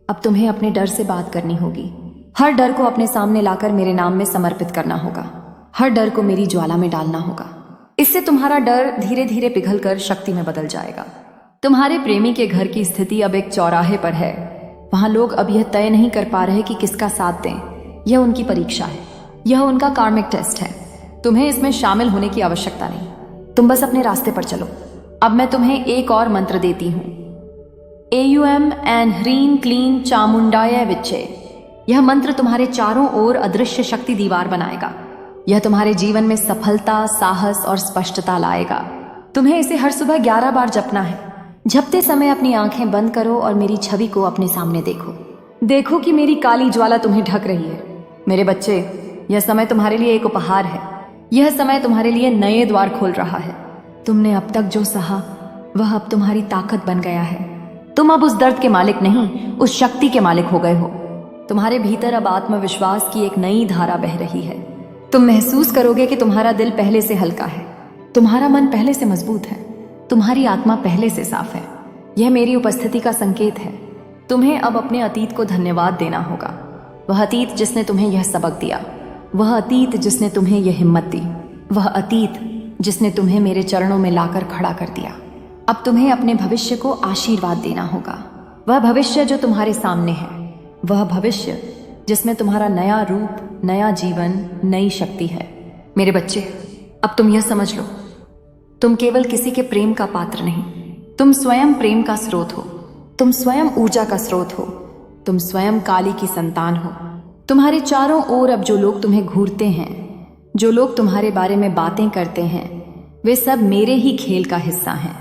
अब तुम्हें अपने डर से बात करनी होगी। हर डर को अपने सामने लाकर मेरे नाम में समर्पित करना होगा। हर डर को मेरी ज्वाला में डालना होगा। इससे तुम्हारा डर धीरे धीरे पिघलकर शक्ति में बदल जाएगा। तुम्हारे प्रेमी के घर की स्थिति अब एक चौराहे पर है। वहां लोग अब यह तय नहीं कर पा रहे कि किसका साथ दें। यह उनकी परीक्षा है, यह उनका कार्मिक टेस्ट है। तुम्हें इसमें शामिल होने की आवश्यकता नहीं, तुम बस अपने रास्ते पर चलो। अब मैं तुम्हें एक और मंत्र देती हूँ। एयुएम एन ह्रीं क्लीं चामुंडाय विच्चे। यह मंत्र तुम्हारे चारों ओर अदृश्य शक्ति दीवार बनाएगा। यह तुम्हारे जीवन में सफलता, साहस और स्पष्टता लाएगा। तुम्हें इसे हर सुबह 11 बार जपना है। झपते समय अपनी आंखें बंद करो और मेरी छवि को अपने सामने देखो। देखो कि मेरी काली ज्वाला तुम्हें ढक रही है। मेरे बच्चे, यह समय तुम्हारे लिए एक उपहार है। यह समय तुम्हारे लिए नए द्वार खोल रहा है। तुमने अब तक जो सहा वह अब तुम्हारी ताकत बन गया है। तुम अब उस दर्द के मालिक नहीं, उस शक्ति के मालिक हो गए हो। तुम्हारे भीतर अब आत्मविश्वास की एक नई धारा बह रही है। तुम महसूस करोगे कि तुम्हारा दिल पहले से हल्का है, तुम्हारा मन पहले से मजबूत है, तुम्हारी आत्मा पहले से साफ है। यह मेरी उपस्थिति का संकेत है। तुम्हें अब अपने अतीत को धन्यवाद देना होगा। वह अतीत जिसने तुम्हें यह सबक दिया, वह अतीत जिसने तुम्हें यह हिम्मत दी, वह अतीत जिसने तुम्हें मेरे चरणों में लाकर खड़ा कर दिया। अब तुम्हें अपने भविष्य को आशीर्वाद देना होगा। वह भविष्य जो तुम्हारे सामने है, वह भविष्य जिसमें तुम्हारा नया रूप, नया जीवन, नई शक्ति है। मेरे बच्चे, अब तुम यह समझ लो, तुम केवल किसी के प्रेम का पात्र नहीं, तुम स्वयं प्रेम का स्रोत हो। तुम स्वयं ऊर्जा का स्रोत हो। तुम स्वयं काली की संतान हो। तुम्हारे चारों ओर अब जो लोग तुम्हें घूरते हैं, जो लोग तुम्हारे बारे में बातें करते हैं, वे सब मेरे ही खेल का हिस्सा हैं।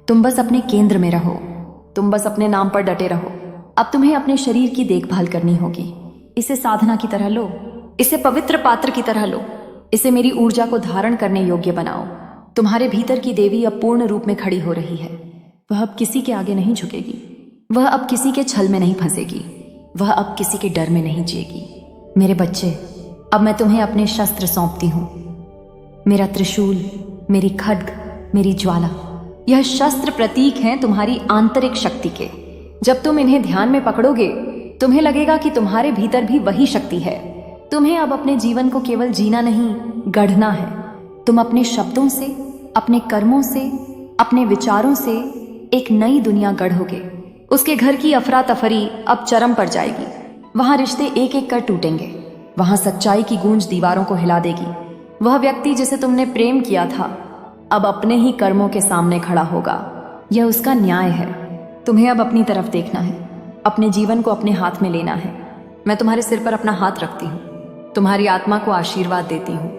तुम बस अपने केंद्र में रहो। तुम बस अपने नाम पर डटे रहो। अब तुम्हें अपने शरीर की देखभाल करनी होगी। इसे साधना की तरह लो, इसे पवित्र पात्र की तरह लो, इसे मेरी ऊर्जा को धारण करने योग्य बनाओ। तुम्हारे भीतर की देवी अब पूर्ण रूप में खड़ी हो रही है। वह अब किसी के आगे नहीं झुकेगी। वह अब किसी के छल में नहीं फंसेगी। वह अब किसी के डर में नहीं जिएगी। मेरे बच्चे, अब मैं तुम्हें अपने शस्त्र सौंपती हूं। मेरा त्रिशूल, मेरी खड्ग, मेरी ज्वाला, यह शस्त्र प्रतीक हैं तुम्हारी आंतरिक शक्ति के। जब तुम इन्हें ध्यान में पकड़ोगे, तुम्हें लगेगा कि तुम्हारे भीतर भी वही शक्ति है। तुम्हें अब अपने जीवन को केवल जीना नहीं, गढ़ना है। तुम अपने शब्दों से, अपने कर्मों से, अपने विचारों से एक नई दुनिया गढ़ोगे। उसके घर की अफरा तफरी अब चरम पर जाएगी। वहां रिश्ते एक एक कर टूटेंगे। वहां सच्चाई की गूंज दीवारों को हिला देगी। वह व्यक्ति जिसे तुमने प्रेम किया था, अब अपने ही कर्मों के सामने खड़ा होगा। यह उसका न्याय है। तुम्हें अब अपनी तरफ देखना है, अपने जीवन को अपने हाथ में लेना है। मैं तुम्हारे सिर पर अपना हाथ रखती हूँ, तुम्हारी आत्मा को आशीर्वाद देती हूँ,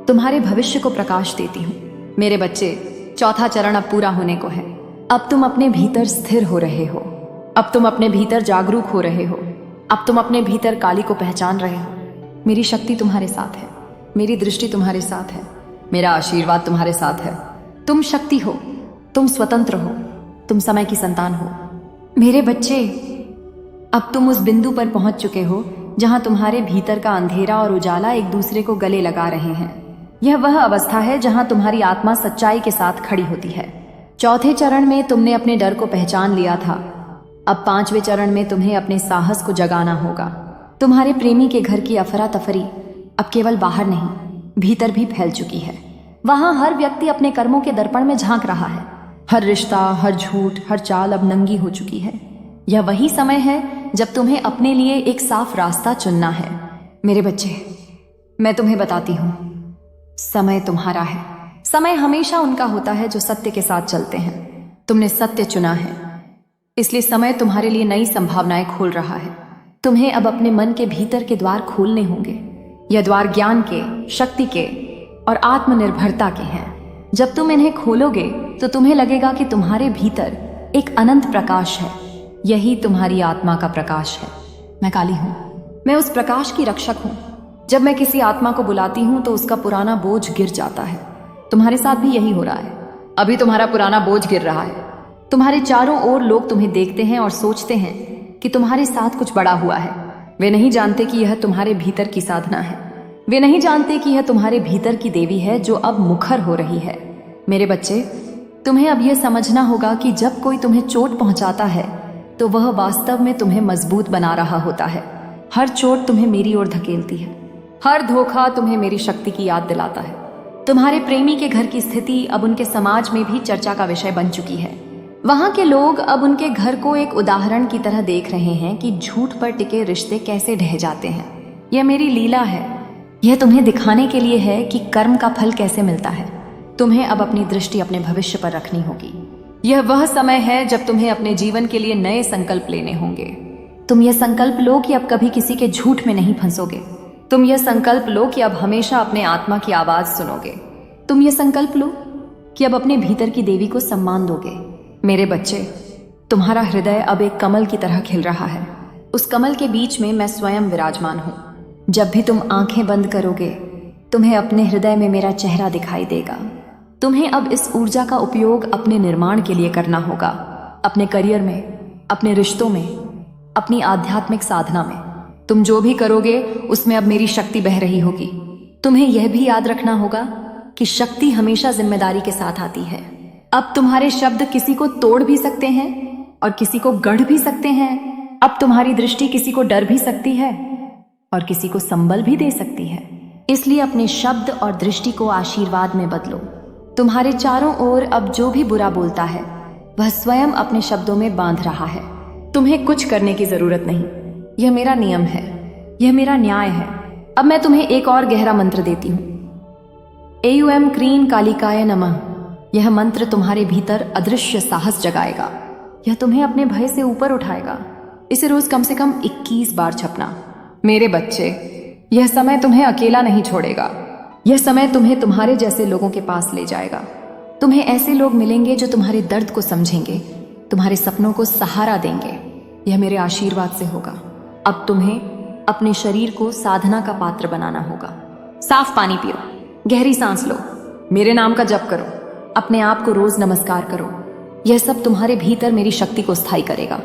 तुम्हारे भविष्य को प्रकाश देती हूँ। मेरे बच्चे, चौथा चरण अब पूरा होने को है। अब तुम अपने भीतर स्थिर हो रहे हो। अब तुम अपने भीतर जागरूक हो रहे हो। अब तुम अपने भीतर काली को पहचान रहे हो। मेरी शक्ति तुम्हारे साथ है, मेरी दृष्टि तुम्हारे साथ है, मेरा आशीर्वाद तुम्हारे साथ है। तुम शक्ति हो, तुम स्वतंत्र हो, तुम समय की संतान हो। मेरे बच्चे, अब तुम उस बिंदु पर पहुंच चुके हो जहां तुम्हारे भीतर का अंधेरा और उजाला एक दूसरे को गले लगा रहे हैं। यह वह अवस्था है जहां तुम्हारी आत्मा सच्चाई के साथ खड़ी होती है। चौथे चरण में तुमने अपने डर को पहचान लिया था। अब पांचवें चरण में तुम्हें अपने साहस को जगाना होगा। तुम्हारे प्रेमी के घर की अफरा तफरी अब केवल बाहर नहीं, भीतर भी फैल चुकी है। वहां हर व्यक्ति अपने कर्मों के दर्पण में झांक रहा है। हर रिश्ता, हर झूठ, हर चाल अब नंगी हो चुकी है। यह वही समय है जब तुम्हें अपने लिए एक साफ रास्ता चुनना है। मेरे बच्चे, मैं तुम्हें बताती हूं, समय तुम्हारा है। समय हमेशा उनका होता है जो सत्य के साथ चलते हैं। तुमने सत्य चुना है, इसलिए समय तुम्हारे लिए नई संभावनाएं खोल रहा है। तुम्हें अब अपने मन के भीतर के द्वार खोलने होंगे। यह द्वार ज्ञान के, शक्ति के और आत्मनिर्भरता के हैं। जब तुम इन्हें खोलोगे तो तुम्हें लगेगा कि तुम्हारे भीतर एक अनंत प्रकाश है। यही तुम्हारी आत्मा का प्रकाश है। मैं काली हूं, मैं उस प्रकाश की रक्षक हूं। जब मैं किसी आत्मा को बुलाती हूं तो उसका पुराना बोझ गिर जाता है। तुम्हारे साथ भी यही हो रहा है। अभी तुम्हारा पुराना बोझ गिर रहा है। तुम्हारे चारों ओर लोग तुम्हें देखते हैं और सोचते हैं कि तुम्हारे साथ कुछ बड़ा हुआ है। वे नहीं जानते कि यह तुम्हारे भीतर की साधना है। वे नहीं जानते कि यह तुम्हारे भीतर की देवी है जो अब मुखर हो रही है। मेरे बच्चे, तुम्हें अब यह समझना होगा कि जब कोई तुम्हें चोट पहुंचाता है तो वह वास्तव में तुम्हें मजबूत बना रहा होता है। हर चोट तुम्हें मेरी ओर धकेलती है। हर धोखा तुम्हें मेरी शक्ति की याद दिलाता है। तुम्हारे प्रेमी के घर की स्थिति अब उनके समाज में भी चर्चा का विषय बन चुकी है। वहां के लोग अब उनके घर को एक उदाहरण की तरह देख रहे हैं कि झूठ पर टिके रिश्ते कैसे ढह जाते हैं। यह मेरी लीला है। यह तुम्हें दिखाने के लिए है कि कर्म का फल कैसे मिलता है। तुम्हें अब अपनी दृष्टि अपने भविष्य पर रखनी होगी। यह वह समय है जब तुम्हें अपने जीवन के लिए नए संकल्प लेने होंगे। तुम यह संकल्प लो कि अब कभी किसी के झूठ में नहीं फंसोगे। तुम यह संकल्प लो कि अब हमेशा अपने आत्मा की आवाज सुनोगे। तुम यह संकल्प लो कि अब अपने भीतर की देवी को सम्मान दोगे। मेरे बच्चे, तुम्हारा हृदय अब एक कमल की तरह खिल रहा है। उस कमल के बीच में मैं स्वयं विराजमान हूँ। जब भी तुम आंखें बंद करोगे, तुम्हें अपने हृदय में मेरा चेहरा दिखाई देगा। तुम्हें अब इस ऊर्जा का उपयोग अपने निर्माण के लिए करना होगा, अपने करियर में, अपने रिश्तों में, अपनी आध्यात्मिक साधना में। तुम जो भी करोगे उसमें अब मेरी शक्ति बह रही होगी। तुम्हें यह भी याद रखना होगा कि शक्ति हमेशा जिम्मेदारी के साथ आती है। अब तुम्हारे शब्द किसी को तोड़ भी सकते हैं और किसी को गढ़ भी सकते हैं। अब तुम्हारी दृष्टि किसी को डर भी सकती है और किसी को संबल भी दे सकती है। इसलिए अपने शब्द और दृष्टि को आशीर्वाद में बदलो। तुम्हारे चारों ओर अब जो भी बुरा बोलता है वह स्वयं अपने शब्दों में बांध रहा है। तुम्हें कुछ करने की जरूरत नहीं। यह मेरा नियम है, यह मेरा न्याय है। अब मैं तुम्हें एक और गहरा मंत्र देती हूँ। एयुएम क्रीं कालिकाय नमः। यह मंत्र तुम्हारे भीतर अदृश्य साहस जगाएगा। यह तुम्हें अपने भय से ऊपर उठाएगा। इसे रोज कम से कम 21 बार जपना। मेरे बच्चे, यह समय तुम्हें अकेला नहीं छोड़ेगा। यह समय तुम्हें तुम्हारे जैसे लोगों के पास ले जाएगा। तुम्हें ऐसे लोग मिलेंगे जो तुम्हारे दर्द को समझेंगे, तुम्हारे सपनों को सहारा देंगे। यह मेरे आशीर्वाद से होगा। अब तुम्हें अपने शरीर को साधना का पात्र बनाना होगा। साफ पानी पियो, गहरी सांस लो, मेरे नाम का जप करो, अपने आप को रोज नमस्कार करो। यह सब तुम्हारे भीतर मेरी शक्ति को स्थायी करेगा।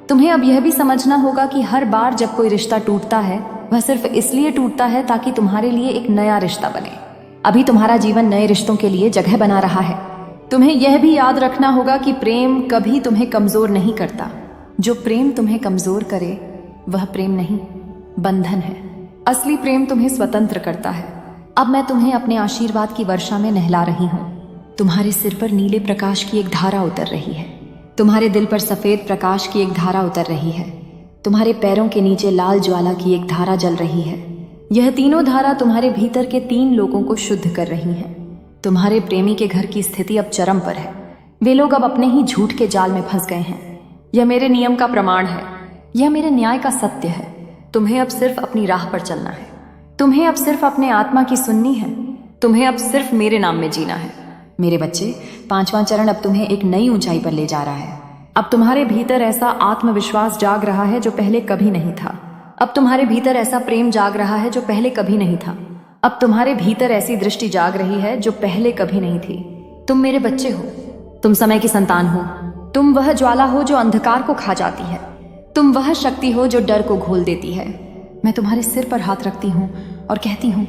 तुम्हें अब यह भी समझना होगा कि हर बार जब कोई रिश्ता टूटता है वह सिर्फ इसलिए टूटता है ताकि तुम्हारे लिए एक नया रिश्ता बने। अभी तुम्हारा जीवन नए रिश्तों के लिए जगह बना रहा है। तुम्हें यह भी याद रखना होगा कि प्रेम कभी तुम्हें कमजोर नहीं करता। जो प्रेम तुम्हें कमजोर करे वह प्रेम नहीं, बंधन है। असली प्रेम तुम्हें स्वतंत्र करता है। अब मैं तुम्हें अपने आशीर्वाद की वर्षा में नहला रही हूँ। तुम्हारे सिर पर नीले प्रकाश की एक धारा उतर रही है। तुम्हारे दिल पर सफेद प्रकाश की एक धारा उतर रही है। तुम्हारे पैरों के नीचे लाल ज्वाला की एक धारा जल रही है। यह तीनों धारा तुम्हारे भीतर के 3 लोगों को शुद्ध कर रही हैं। तुम्हारे प्रेमी के घर की स्थिति अब चरम पर है। वे लोग अब अपने ही झूठ के जाल में फंस गए हैं। यह मेरे नियम का प्रमाण है, यह मेरे न्याय का सत्य है। तुम्हें अब सिर्फ अपनी राह पर चलना है। तुम्हें अब सिर्फ अपने आत्मा की सुननी है। तुम्हें अब सिर्फ मेरे नाम में जीना है। मेरे बच्चे, 5वां चरण अब तुम्हें एक नई ऊंचाई पर ले जा रहा है। अब तुम्हारे भीतर ऐसा आत्मविश्वास जाग रहा है जो पहले कभी नहीं था। अब तुम्हारे भीतर ऐसा प्रेम जाग रहा है जो पहले कभी नहीं था। अब तुम्हारे भीतर ऐसी दृष्टि जाग रही है जो पहले कभी नहीं थी। तुम मेरे बच्चे हो। तुम समय की संतान हो। तुम वह ज्वाला हो जो अंधकार को खा जाती है। तुम वह शक्ति हो जो डर को घोल देती है। मैं तुम्हारे सिर पर हाथ रखती हूँ और कहती हूँ,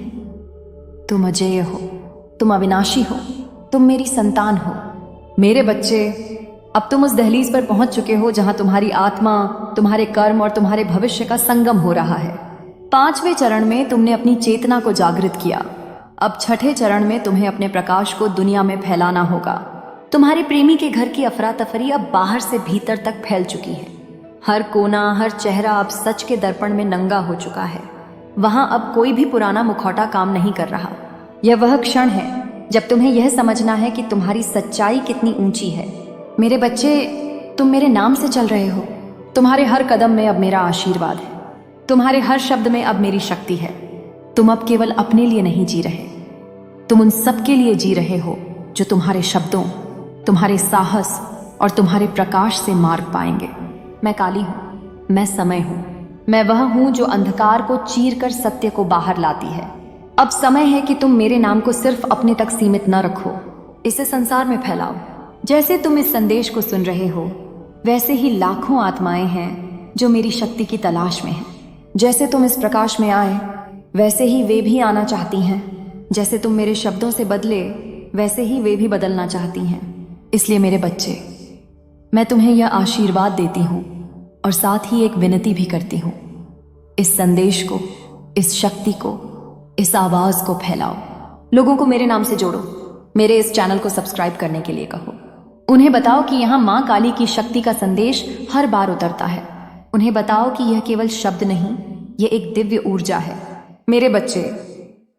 तुम अजेय हो, तुम अविनाशी हो, तुम मेरी संतान हो। मेरे बच्चे, अब तुम उस दहलीज पर पहुंच चुके हो जहां तुम्हारी आत्मा, तुम्हारे कर्म और तुम्हारे भविष्य का संगम हो रहा है। 5वें चरण में तुमने अपनी चेतना को जागृत किया। अब 6ठे चरण में तुम्हें अपने प्रकाश को दुनिया में फैलाना होगा। तुम्हारे प्रेमी के घर की अफरा तफरी अब बाहर से भीतर तक फैल चुकी है। हर कोना, हर चेहरा अब सच के दर्पण में नंगा हो चुका है। वहां अब कोई भी पुराना मुखौटा काम नहीं कर रहा। यह वह क्षण है जब तुम्हें यह समझना है कि तुम्हारी सच्चाई कितनी ऊंची है। मेरे बच्चे, तुम मेरे नाम से चल रहे हो। तुम्हारे हर कदम में अब मेरा आशीर्वाद है। तुम्हारे हर शब्द में अब मेरी शक्ति है। तुम अब केवल अपने लिए नहीं जी रहे, तुम उन सब के लिए जी रहे हो जो तुम्हारे शब्दों, तुम्हारे साहस और तुम्हारे प्रकाश से मार्ग पाएंगे। मैं काली हूँ, मैं समय हूँ, मैं वह हूँ जो अंधकार को चीर कर सत्य को बाहर लाती है। अब समय है कि तुम मेरे नाम को सिर्फ अपने तक सीमित न रखो, इसे संसार में फैलाओ। जैसे तुम इस संदेश को सुन रहे हो, वैसे ही लाखों आत्माएं हैं जो मेरी शक्ति की तलाश में हैं। जैसे तुम इस प्रकाश में आए, वैसे ही वे भी आना चाहती हैं। जैसे तुम मेरे शब्दों से बदले, वैसे ही वे भी बदलना चाहती हैं। इसलिए मेरे बच्चे, मैं तुम्हें यह आशीर्वाद देती हूँ और साथ ही एक विनती भी करती हूँ। इस संदेश को, इस शक्ति को, इस आवाज को फैलाओ। लोगों को मेरे नाम से जोड़ो। मेरे इस चैनल को सब्सक्राइब करने के लिए कहो। उन्हें बताओ कि यहाँ माँ काली की शक्ति का संदेश हर बार उतरता है। उन्हें बताओ कि यह केवल शब्द नहीं, यह एक दिव्य ऊर्जा है। मेरे बच्चे,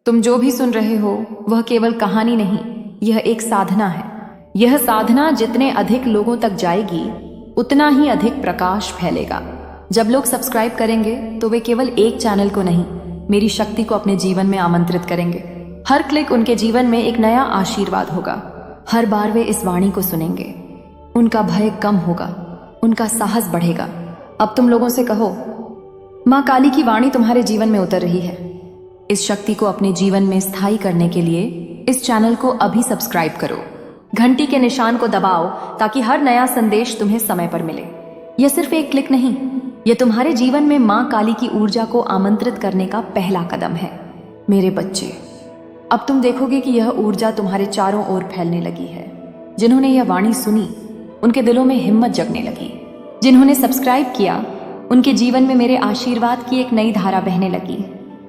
तुम जो भी सुन रहे हो वह केवल कहानी नहीं, यह एक साधना है। यह साधना जितने अधिक लोगों तक जाएगी, उतना ही अधिक प्रकाश फैलेगा। जब लोग सब्सक्राइब करेंगे तो वे केवल एक चैनल को नहीं, मेरी शक्ति को अपने जीवन में आमंत्रित करेंगे। हर क्लिक उनके जीवन में एक नया आशीर्वाद होगा। हर बार वे इस वाणी को सुनेंगे, उनका भय कम होगा, उनका साहस बढ़ेगा। अब तुम लोगों से कहो, माँ काली की वाणी तुम्हारे जीवन में उतर रही है। इस शक्ति को अपने जीवन में स्थायी करने के लिए इस चैनल को अभी सब्सक्राइब करो, घंटी के निशान को दबाओ ताकि हर नया संदेश तुम्हें समय पर मिले। यह सिर्फ एक क्लिक नहीं, यह तुम्हारे जीवन में माँ काली की ऊर्जा को आमंत्रित करने का पहला कदम है। मेरे बच्चे, अब तुम देखोगे कि यह ऊर्जा तुम्हारे चारों ओर फैलने लगी है। जिन्होंने यह वाणी सुनी, उनके दिलों में हिम्मत जगने लगी। जिन्होंने सब्सक्राइब किया, उनके जीवन में मेरे आशीर्वाद की एक नई धारा बहने लगी।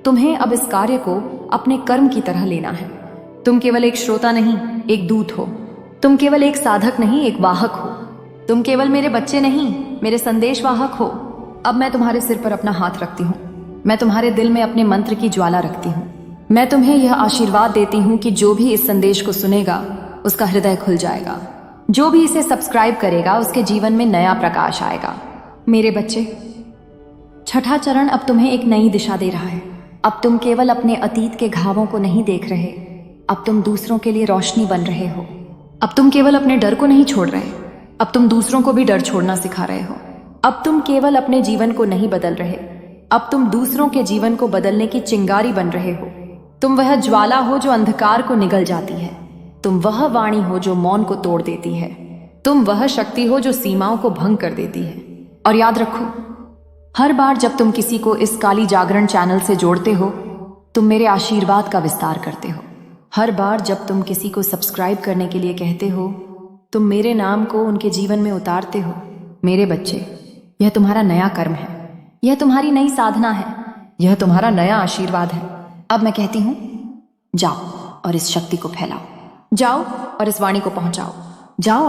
तुम्हें अब इस कार्य को अपने कर्म की तरह लेना है। तुम केवल एक श्रोता नहीं, एक दूत हो। तुम केवल एक साधक नहीं, एक वाहक हो। तुम केवल मेरे बच्चे नहीं, मेरे संदेश वाहक हो। अब मैं तुम्हारे सिर पर अपना हाथ रखती हूँ। मैं तुम्हारे दिल में अपने मंत्र की ज्वाला रखती हूँ। मैं तुम्हें यह आशीर्वाद देती हूँ कि जो भी इस संदेश को सुनेगा, उसका हृदय खुल जाएगा। जो भी इसे सब्सक्राइब करेगा, उसके जीवन में नया प्रकाश आएगा। मेरे बच्चे, छठा चरण अब तुम्हें एक नई दिशा दे रहा है। अब तुम केवल अपने अतीत के घावों को नहीं देख रहे, अब तुम दूसरों के लिए रोशनी बन रहे हो। अब तुम केवल अपने डर को नहीं छोड़ रहे, अब तुम दूसरों को भी डर छोड़ना सिखा रहे हो। अब तुम केवल अपने जीवन को नहीं बदल रहे, अब तुम दूसरों के जीवन को बदलने की चिंगारी बन रहे हो। तुम वह ज्वाला हो जो अंधकार को निगल जाती है। तुम वह वाणी हो जो मौन को तोड़ देती है। तुम वह शक्ति हो जो सीमाओं को भंग कर देती है। और याद रखो, हर बार जब तुम किसी को इस काली जागरण चैनल से जोड़ते हो, तुम मेरे आशीर्वाद का विस्तार करते हो। हर बार जब तुम किसी को सब्सक्राइब करने के लिए कहते हो, तुम मेरे नाम को उनके जीवन में उतारते हो। मेरे बच्चे, यह तुम्हारा नया कर्म है, यह तुम्हारी नई साधना है, यह तुम्हारा नया आशीर्वाद है। अब मैं कहती हूं, जाओ और इस शक्ति को फैलाओ। जाओ और इस वाणी को पहुंचाओ। जाओ और